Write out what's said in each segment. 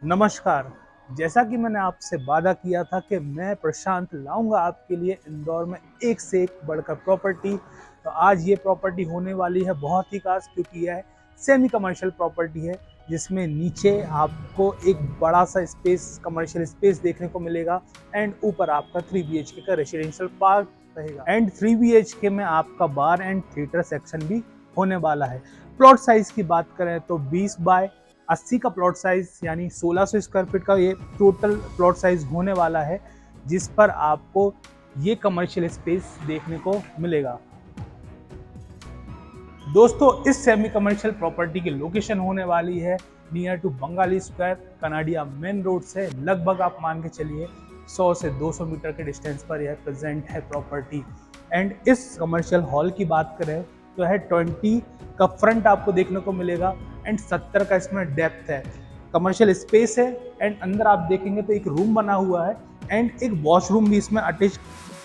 नमस्कार। जैसा कि मैंने आपसे वादा किया था कि मैं प्रशांत लाऊंगा आपके लिए इंदौर में एक से एक बढ़कर प्रॉपर्टी। तो आज ये प्रॉपर्टी होने वाली है बहुत ही खास, क्योंकि यह सेमी कमर्शियल प्रॉपर्टी है जिसमें नीचे आपको एक बड़ा सा स्पेस, कमर्शियल स्पेस देखने को मिलेगा एंड ऊपर आपका 3 BHK का रेसिडेंशियल पार्क रहेगा एंड 3 BHK में आपका बार एंड थिएटर सेक्शन भी होने वाला है। प्लॉट साइज की बात करें तो 20 बाय 80 का प्लॉट साइज यानी 1600 स्क्वायर फीट का ये टोटल प्लॉट साइज होने वाला है, जिस पर आपको ये कमर्शियल स्पेस देखने को मिलेगा। दोस्तों, इस सेमी कमर्शियल प्रॉपर्टी की लोकेशन होने वाली है near to Bengali square, Kanadia main road से लगभग आप मान के चलिए 100 से 200 मीटर के डिस्टेंस पर यह प्रेजेंट है प्रॉपर्टी। एंड इस कमर्शियल हॉल की बात करें तो है 20 का फ्रंट आपको देखने को मिलेगा एंड 70 का इसमें डेप्थ है। कमर्शियल स्पेस है एंड अंदर आप देखेंगे तो एक रूम बना हुआ है एंड एक वॉशरूम भी इसमें अटैच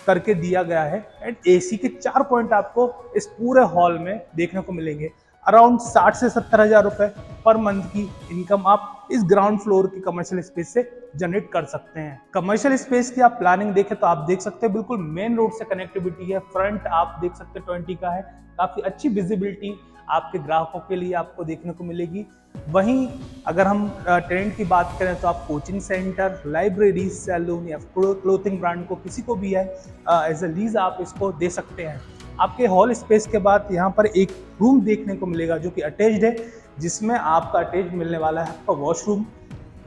करके दिया गया है एंड एसी के 4 पॉइंट आपको इस पूरे हॉल में देखने को मिलेंगे। अराउंड 60 से 70 हजार रुपए पर मंथ की इनकम आप इस ग्राउंड फ्लोर की कमर्शियल स्पेस से जनरेट कर सकते हैं। कमर्शियल स्पेस की आप प्लानिंग देखें तो आप देख सकते हैं बिल्कुल मेन रोड से कनेक्टिविटी है। फ्रंट आप देख सकते हैं 20 का है, काफी अच्छी विजिबिलिटी आपके ग्राहकों के लिए आपको देखने को मिलेगी। वहीं अगर हम ट्रेंड की बात करें तो आप कोचिंग सेंटर, लाइब्रेरी, सैलून या क्लोथिंग ब्रांड को किसी को भी है एज ए लीज आप इसको दे सकते हैं। आपके हॉल स्पेस के बाद यहाँ पर एक रूम देखने को मिलेगा जो कि अटैच्ड है, जिसमें आपका अटैच्ड मिलने वाला है आपका वॉशरूम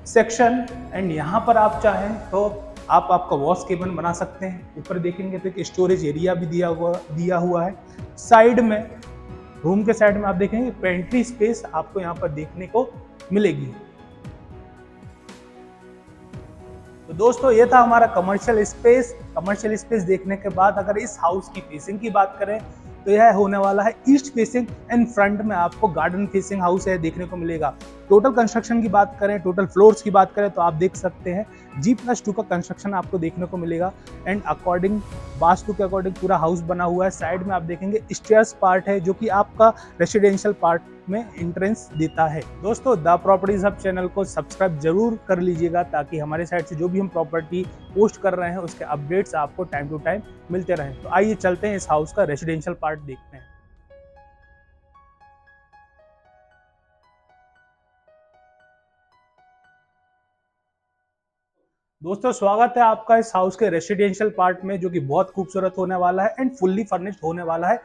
सेक्शन एंड यहाँ पर आप चाहें तो आप आपका वॉश केबिन बना सकते हैं। ऊपर देखेंगे तो एक स्टोरेज एरिया भी दिया हुआ है। साइड में, रूम के साइड में आप देखेंगे पेंट्री स्पेस आपको यहाँ पर देखने को मिलेगी। तो दोस्तों, ये था हमारा कमर्शियल स्पेस। कमर्शियल स्पेस देखने के बाद अगर इस हाउस की फेसिंग की बात करें तो यह होने वाला है ईस्ट फेसिंग एंड फ्रंट में आपको गार्डन फेसिंग हाउस है देखने को मिलेगा। टोटल कंस्ट्रक्शन की बात करें, टोटल फ्लोर्स की बात करें तो आप देख सकते हैं G+2 का कंस्ट्रक्शन आपको देखने को मिलेगा एंड अकॉर्डिंग वास्तु के अकॉर्डिंग पूरा हाउस बना हुआ है। साइड में आप देखेंगे स्टेयर्स पार्ट है जो कि आपका रेसिडेंशियल पार्ट में एंट्रेंस देता है। दोस्तों, द प्रॉपर्टीज हब चैनल को सब्सक्राइब जरूर कर लीजिएगा ताकि हमारे साइड से जो भी हम प्रॉपर्टी पोस्ट कर रहे हैं उसके अपडेट्स आपको टाइम टू टाइम मिलते रहें। तो आइए चलते हैं इस हाउस का रेसिडेंशियल पार्ट देखते हैं। दोस्तों, स्वागत है आपका इस हाउस के रेसिडेंशियल पार्ट में, जो कि बहुत खूबसूरत होने वाला है एंड फुल्ली फर्निश्ड होने वाला है।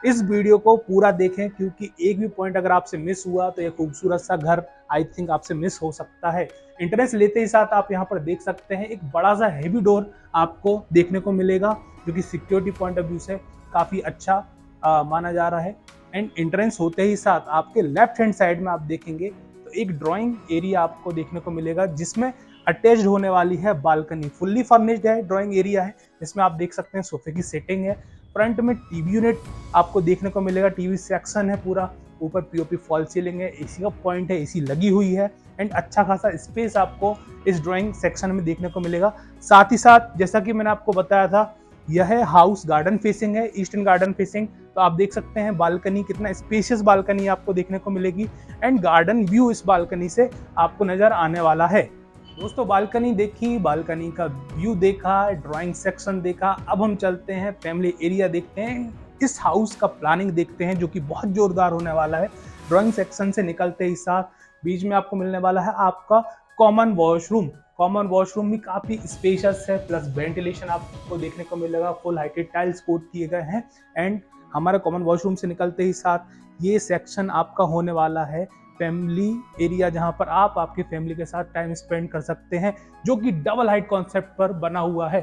इस वीडियो को पूरा देखें क्योंकि एक भी पॉइंट अगर आपसे मिस हुआ तो ये खूबसूरत सा घर आई थिंक आपसे मिस हो सकता है। इंटरेस्ट लेते ही साथ आप यहाँ पर देख सकते हैं एक बड़ा सा हेवी डोर आपको देखने को मिलेगा जो कि सिक्योरिटी पॉइंट ऑफ व्यू से काफी अच्छा माना जा रहा है। एंड एंट्रेंस होते ही साथ आपके लेफ्ट हैंड साइड में आप देखेंगे तो एक ड्राइंग एरिया आपको देखने को मिलेगा जिसमें अटैच्ड होने वाली है बालकनी। फुल्ली फर्निश्ड है, ड्राइंग एरिया है जिसमें आप देख सकते हैं सोफे की सेटिंग है। फ्रंट में टीवी यूनिट आपको देखने को मिलेगा, टीवी सेक्शन है पूरा। ऊपर पीओपी फॉल सीलिंग है, एसी का पॉइंट है, एसी लगी हुई है एंड अच्छा खासा स्पेस आपको इस ड्राइंग सेक्शन में देखने को मिलेगा। साथ ही साथ जैसा कि मैंने आपको बताया था, यह हाउस गार्डन फेसिंग है, ईस्टर्न गार्डन फेसिंग। तो आप देख सकते हैं बालकनी, कितना स्पेशियस बालकनी आपको देखने को मिलेगी एंड गार्डन व्यू इस बालकनी से आपको नजर आने वाला है। दोस्तों, बालकनी देखी, बालकनी का व्यू देखा, ड्राइंग सेक्शन देखा, अब हम चलते हैं फैमिली एरिया देखते हैं। इस हाउस का प्लानिंग देखते हैं जो कि बहुत जोरदार होने वाला है। ड्राइंग सेक्शन से निकलते ही साथ बीच में आपको मिलने वाला है आपका कॉमन वॉशरूम। कॉमन वॉशरूम भी काफी स्पेशियस है, प्लस वेंटिलेशन आपको देखने को मिलेगा। फुल हाइटेड टाइल्स कोट किए गए हैं एंड हमारे कॉमन वॉशरूम से निकलते ही साथ ये सेक्शन आपका होने वाला है फैमिली एरिया, जहां पर आप आपकी फैमिली के साथ टाइम स्पेंड कर सकते हैं, जो कि डबल हाइट कॉन्सेप्ट पर बना हुआ है।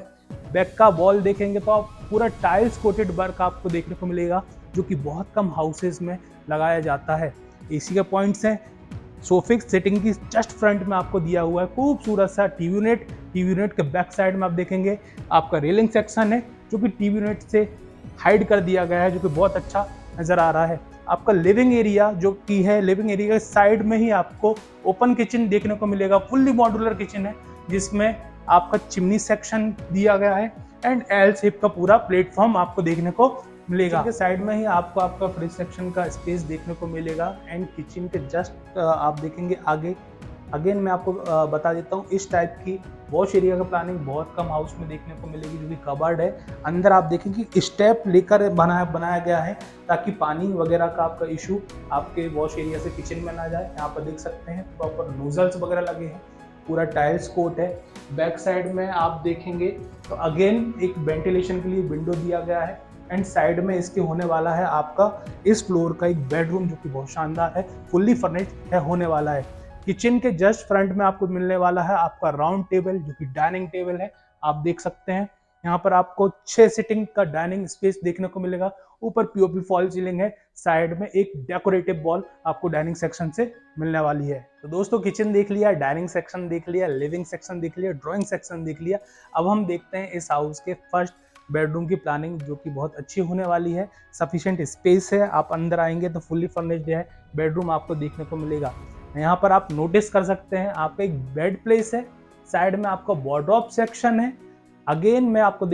बैक का वॉल देखेंगे तो आप पूरा टाइल्स कोटेड वर्क आपको देखने को मिलेगा जो कि बहुत कम हाउसेज में लगाया जाता है। एसी के पॉइंट्स हैं, सोफे सेटिंग की जस्ट फ्रंट में आपको दिया हुआ है खूबसूरत सा टीवी यूनिट। टीवी यूनिट के बैक साइड में आप देखेंगे आपका रेलिंग सेक्शन है जो कि टीवी यूनिट से हाइड कर दिया गया है, जो कि बहुत अच्छा नजर आ रहा है। आपका लिविंग एरिया जो कि है, लिविंग एरिया के साइड में ही आपको ओपन किचन देखने को मिलेगा। फुल्ली मॉड्यूलर किचन है जिसमें आपका चिमनी सेक्शन दिया गया है एंड एल शेप का पूरा प्लेटफॉर्म आपको देखने को मिलेगा। के साइड में ही आपको आपका फ्रिज सेक्शन का स्पेस देखने को मिलेगा एंड किचन के जस्ट आप देखेंगे आगे अगेन मैं आपको बता देता हूँ, इस टाइप की वॉश एरिया का प्लानिंग बहुत कम हाउस में देखने को मिलेगी, जो कि कबर्ड है। अंदर आप देखेंगे कि स्टेप लेकर बनाया गया है ताकि पानी वगैरह का आपका इशू आपके वॉश एरिया से किचन में ना जाए। यहाँ पर देख सकते हैं प्रॉपर नोजल्स वगैरह लगे हैं, पूरा टाइल्स कोट है। बैक साइड में आप देखेंगे तो अगेन एक वेंटिलेशन के लिए विंडो दिया गया है, एंड साइड में इसके होने वाला है आपका इस फ्लोर का एक बेडरूम, जो कि बहुत शानदार है, फुल्ली फर्निश्ड है होने वाला है। किचन के जस्ट फ्रंट में आपको मिलने वाला है आपका राउंड टेबल, जो कि डाइनिंग टेबल है। आप देख सकते हैं यहाँ पर आपको 6 सीटिंग का डाइनिंग स्पेस देखने को मिलेगा। ऊपर पीओपी फॉल सीलिंग है, साइड में एक डेकोरेटिव वॉल आपको डाइनिंग सेक्शन से मिलने वाली है। तो दोस्तों किचन देख लिया, डाइनिंग सेक्शन देख लिया, लिविंग सेक्शन देख लिया, ड्राइंग सेक्शन देख लिया। अब हम देखते हैं इस हाउस के फर्स्ट बेडरूम की प्लानिंग, जो कि बहुत अच्छी होने वाली है। सफिशिएंट स्पेस है, आप अंदर आएंगे तो फुल्ली फर्निश्ड है बेडरूम आपको देखने को मिलेगा। यहाँ पर आप नोटिस कर सकते हैं आपका एक बेड प्लेस है, साइड में आपका वार्डरोब सेक्शन है। अगेन मैं आपको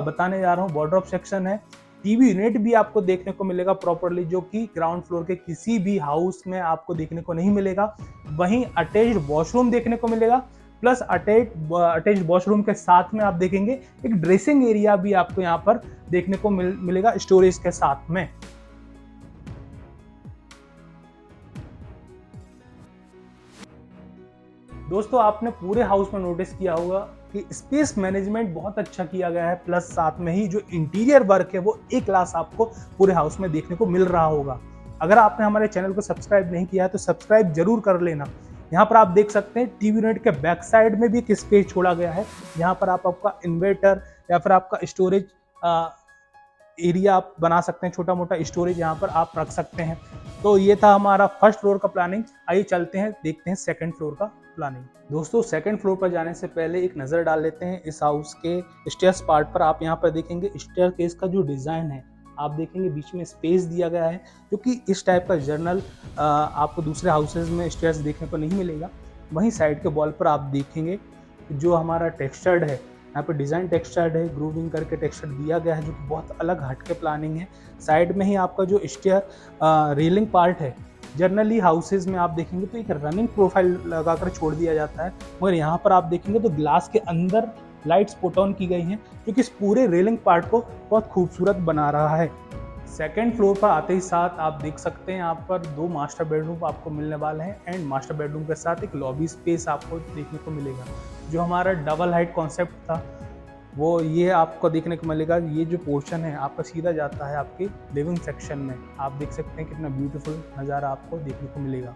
बताने जा रहा हूँ, वार्डरोब सेक्शन है। टीवी यूनिट भी आपको देखने को मिलेगा प्रॉपरली, जो कि ग्राउंड फ्लोर के किसी भी हाउस में आपको देखने को नहीं मिलेगा। वहीं अटैच्ड वॉशरूम देखने को मिलेगा, प्लस अटैच्ड वॉशरूम के साथ में आप देखेंगे एक ड्रेसिंग एरिया भी आपको यहाँ पर देखने को मिलेगा स्टोरेज के साथ में। दोस्तों आपने पूरे हाउस में नोटिस किया होगा कि स्पेस मैनेजमेंट बहुत अच्छा किया गया है, प्लस साथ में ही जो इंटीरियर वर्क है वो एक क्लास आपको पूरे हाउस में देखने को मिल रहा होगा। अगर आपने हमारे चैनल को सब्सक्राइब नहीं किया है तो सब्सक्राइब जरूर कर लेना। यहाँ पर आप देख सकते हैं टीवी यूनिट के बैक साइड में भी एक स्पेस छोड़ा गया है, यहाँ पर आप आपका इन्वर्टर या फिर आपका स्टोरेज एरिया आप बना सकते हैं, छोटा मोटा स्टोरेज यहाँ पर आप रख सकते हैं। तो ये था हमारा फर्स्ट फ्लोर का प्लानिंग। आइए चलते हैं, देखते हैं सेकंड फ्लोर का प्लानिंग। दोस्तों सेकंड फ्लोर पर जाने से पहले एक नज़र डाल लेते हैं इस हाउस के स्टेयर्स पार्ट पर। आप यहाँ पर देखेंगे स्टेयर केस का जो डिज़ाइन है, आप देखेंगे बीच में स्पेस दिया गया है, जो कि इस टाइप का जर्नल आपको दूसरे हाउसेज में स्टेयर्स देखने को नहीं मिलेगा। वहीं साइड के वॉल पर आप देखेंगे जो हमारा टेक्सचर्ड है, यहाँ पे डिज़ाइन टेक्सचर्ड है, ग्रूविंग करके टेक्सचर दिया गया है, जो कि बहुत अलग हटके प्लानिंग है। साइड में ही आपका जो स्टेयर रेलिंग पार्ट है, जनरली हाउसेज में आप देखेंगे तो एक रनिंग प्रोफाइल लगाकर छोड़ दिया जाता है, मगर यहाँ पर आप देखेंगे तो ग्लास के अंदर लाइट्स पुट ऑन की गई हैं, जो कि इस पूरे रेलिंग पार्ट को बहुत खूबसूरत बना रहा है। सेकेंड फ्लोर पर आते ही साथ आप देख सकते हैं यहाँ पर 2 मास्टर बेडरूम आपको मिलने वाले हैं, एंड मास्टर बेडरूम के साथ एक लॉबी स्पेस आपको देखने को मिलेगा। जो हमारा डबल हाइट कॉन्सेप्ट था वो ये आपको देखने को मिलेगा। ये जो पोर्शन है आपका सीधा जाता है आपके लिविंग सेक्शन में। आप देख सकते हैं कितना ब्यूटीफुल नज़ारा आपको देखने को मिलेगा।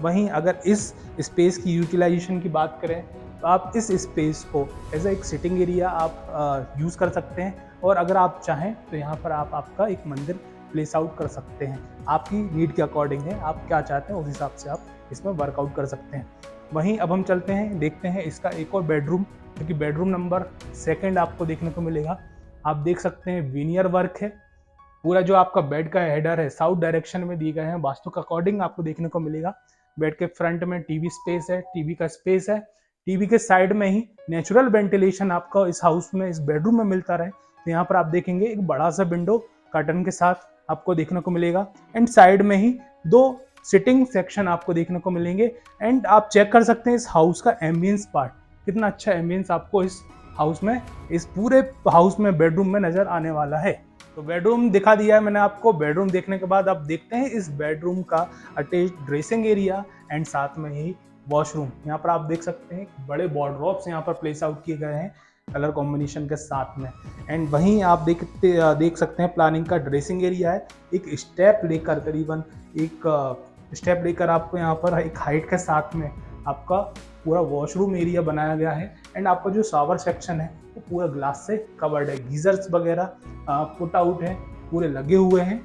वहीं अगर इस स्पेस की यूटिलाइजेशन की बात करें तो आप इस स्पेस को एज एक सिटिंग एरिया आप यूज़ कर सकते हैं, और अगर आप चाहें तो यहाँ पर आप आपका एक मंदिर प्लेस आउट कर सकते हैं। आपकी नीड के अकॉर्डिंग है, आप क्या चाहते हैं उस हिसाब से आप इसमें वर्कआउट कर सकते हैं। वहीं अब हम चलते हैं, देखते हैं इसका एक और बेडरूम, क्योंकि बेडरूम नंबर 2 आपको देखने को मिलेगा। आप देख सकते हैं विनियर वर्क है, पूरा जो आपका बेड का हेडर है साउथ डायरेक्शन में दिए गए हैं, वास्तु के अकॉर्डिंग आपको देखने को मिलेगा। बेड के फ्रंट में टीवी स्पेस है, टीवी का स्पेस है, टीवी के साइड में ही नेचुरल वेंटिलेशन आपका इस हाउस में इस बेडरूम में मिलता रहे, तो यहाँ पर आप देखेंगे एक बड़ा सा विंडो कर्टन के साथ आपको देखने को मिलेगा, एंड साइड में ही 2 सिटिंग सेक्शन आपको देखने को मिलेंगे। एंड आप चेक कर सकते हैं इस हाउस का एम्बियंस पार्ट, कितना अच्छा एम्बियंस आपको इस हाउस में, इस पूरे हाउस में बेडरूम में नजर आने वाला है। तो बेडरूम दिखा दिया है मैंने आपको। बेडरूम देखने के बाद आप देखते हैं इस बेडरूम का अटैच ड्रेसिंग एरिया एंड साथ में ही वॉशरूम। यहाँ पर आप देख सकते हैं बड़े वार्डरोब्स यहाँ पर प्लेस आउट किए गए हैं कलर कॉम्बिनेशन के साथ में। एंड वहीं आप देख सकते हैं प्लानिंग का ड्रेसिंग एरिया है, एक स्टेप लेकर करीबन एक स्टेप लेकर आपको यहाँ पर एक हाइट के साथ में आपका पूरा वॉशरूम एरिया बनाया गया है। एंड आपका जो शावर सेक्शन है वो पूरा ग्लास से कवर्ड है, गीजर्स वगैरह पुट आउट है, पूरे लगे हुए हैं,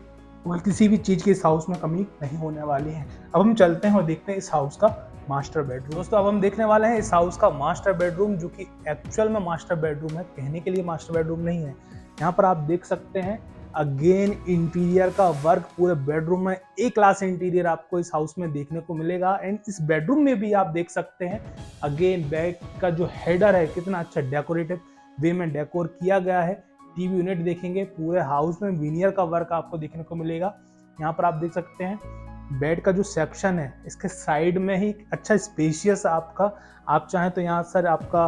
और किसी भी चीज़ की इस हाउस में कमी नहीं होने वाली है। अब हम चलते हैं और देखते हैं इस हाउस का मास्टर बेडरूम। दोस्तों अब हम देखने वाले हैं इस हाउस का मास्टर बेडरूम, जो कि एक्चुअल में मास्टर बेडरूम है, कहने के लिए मास्टर बेडरूम नहीं है। यहाँ पर आप देख सकते हैं अगेन इंटीरियर का वर्क पूरे बेडरूम में, एक क्लास इंटीरियर आपको इस हाउस में देखने को मिलेगा। एंड इस बेडरूम में भी आप देख सकते हैं अगेन बैक का जो हेडर है कितना अच्छा डेकोरेटिव वे में डेकोर किया गया है। टीवी यूनिट देखेंगे पूरे हाउस में विनियर का वर्क आपको देखने को मिलेगा। यहाँ पर आप देख सकते हैं बेड का जो सेक्शन है इसके साइड में ही अच्छा स्पेशियस आपका, आप चाहें तो यहाँ सर आपका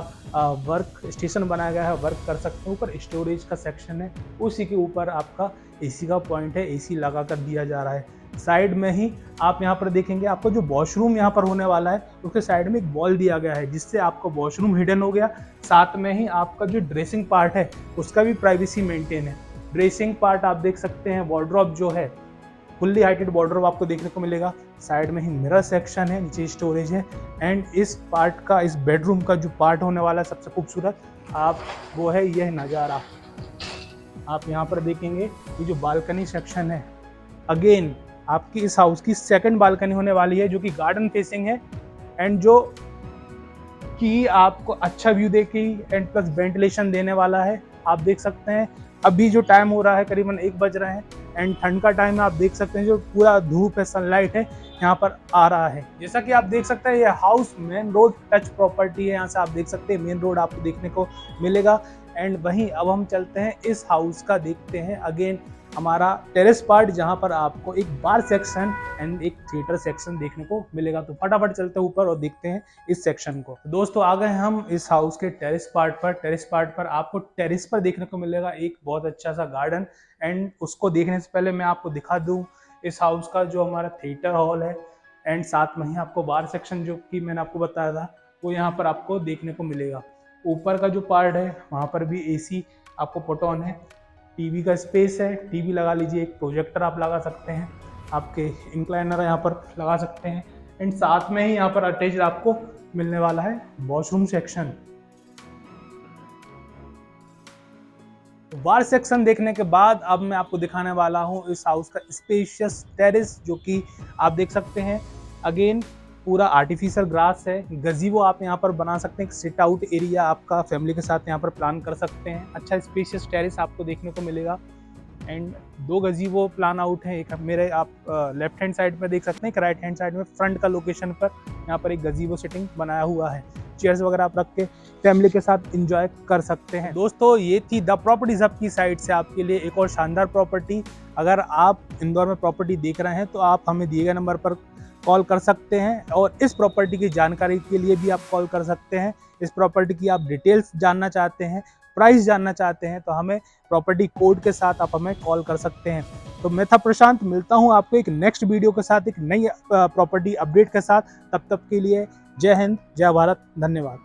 वर्क स्टेशन बनाया गया है, वर्क कर सकते हैं। ऊपर स्टोरेज का सेक्शन है, उसी के ऊपर आपका एसी का पॉइंट है, एसी लगा कर दिया जा रहा है। साइड में ही आप यहाँ पर देखेंगे आपको जो वॉशरूम यहाँ पर होने वाला है उसके साइड में एक वॉल दिया गया है, जिससे आपका वॉशरूम हिडन हो गया। साथ में ही आपका जो ड्रेसिंग पार्ट है उसका भी प्राइवेसी मेंटेन है। ड्रेसिंग पार्ट आप देख सकते हैं, वार्डरोब जो है फुल्ली हाइटेड वार्डरोब आपको देखने को मिलेगा। साइड में ही मिरर सेक्शन है, नीचे स्टोरेज है। एंड इस पार्ट का, इस बेडरूम का जो पार्ट होने वाला है सबसे खूबसूरत आप वो है यह नज़ारा। आप यहाँ पर देखेंगे ये जो बालकनी सेक्शन है, अगेन आपकी इस हाउस की सेकंड बालकनी होने वाली है जो कि गार्डन फेसिंग है, एंड जो कि आपको अच्छा व्यू देगी एंड प्लस वेंटिलेशन देने वाला है। आप देख सकते हैं अभी जो टाइम हो रहा है करीबन 1 बज रहे हैं, एंड ठंड का टाइम है। आप देख सकते हैं जो पूरा धूप है, सनलाइट है यहाँ पर आ रहा है। जैसा कि आप देख सकते हैं ये house main road touch property है। यहाँ से आप देख सकते हैं मेन रोड आपको देखने को मिलेगा। एंड वहीं अब हम चलते हैं इस हाउस का, देखते हैं अगेन हमारा टेरेस पार्ट, जहाँ पर आपको एक बार सेक्शन एंड एक थिएटर सेक्शन देखने को मिलेगा। तो फटाफट चलते हैं ऊपर और देखते हैं इस सेक्शन को। दोस्तों आ गए हम इस हाउस के टेरेस पार्ट पर। टेरेस पार्ट पर आपको टेरेस पर देखने को मिलेगा एक बहुत अच्छा सा गार्डन। एंड उसको देखने से पहले मैं आपको दिखा दूं इस हाउस का जो हमारा थिएटर हॉल है, एंड साथ में ही आपको बार सेक्शन जो कि मैंने आपको बताया था वो यहाँ पर आपको देखने को मिलेगा। ऊपर का जो पार्ट है वहाँ पर भी एसी आपको पुट ऑन है। टीवी का स्पेस है, टीवी लगा लीजिए, एक प्रोजेक्टर आप लगा सकते हैं, आपके इंक्लाइनर यहाँ पर लगा सकते हैं। एंड साथ में ही यहाँ पर अटैच आपको मिलने वाला है वॉशरूम सेक्शन। बार सेक्शन देखने के बाद अब मैं आपको दिखाने वाला हूँ इस हाउस का स्पेशियस टेरेस, जो कि आप देख सकते हैं अगेन पूरा आर्टिफिशियल ग्रास है। गजीबो आप यहाँ पर बना सकते हैं, एक सिट आउट एरिया आपका फैमिली के साथ यहाँ पर प्लान कर सकते हैं। अच्छा स्पेशियस टेरेस आपको देखने को मिलेगा। एंड 2 गजीबो प्लान आउट है, एक मेरे आप लेफ्ट हैंड साइड में देख सकते हैं, एक राइट हैंड साइड में फ्रंट का लोकेशन पर यहाँ पर एक गजीबो सिटिंग बनाया हुआ है। चेयर्स वगैरह आप रख के फैमिली के साथ एंजॉय कर सकते हैं। दोस्तों ये थी द प्रॉपर्टीज हब की साइड से आपके लिए एक और शानदार प्रॉपर्टी। अगर आप इंदौर में प्रॉपर्टी देख रहे हैं तो आप हमें दिए गए नंबर पर कॉल कर सकते हैं, और इस प्रॉपर्टी की जानकारी के लिए भी आप कॉल कर सकते हैं। इस प्रॉपर्टी की आप डिटेल्स जानना चाहते हैं, प्राइस जानना चाहते हैं, तो हमें प्रॉपर्टी कोड के साथ आप हमें कॉल कर सकते हैं। तो मैं था प्रशांत, मिलता हूं आपको एक नेक्स्ट वीडियो के साथ, एक नई प्रॉपर्टी अपडेट के साथ। तब तक के लिए जय हिंद, जय भारत, धन्यवाद।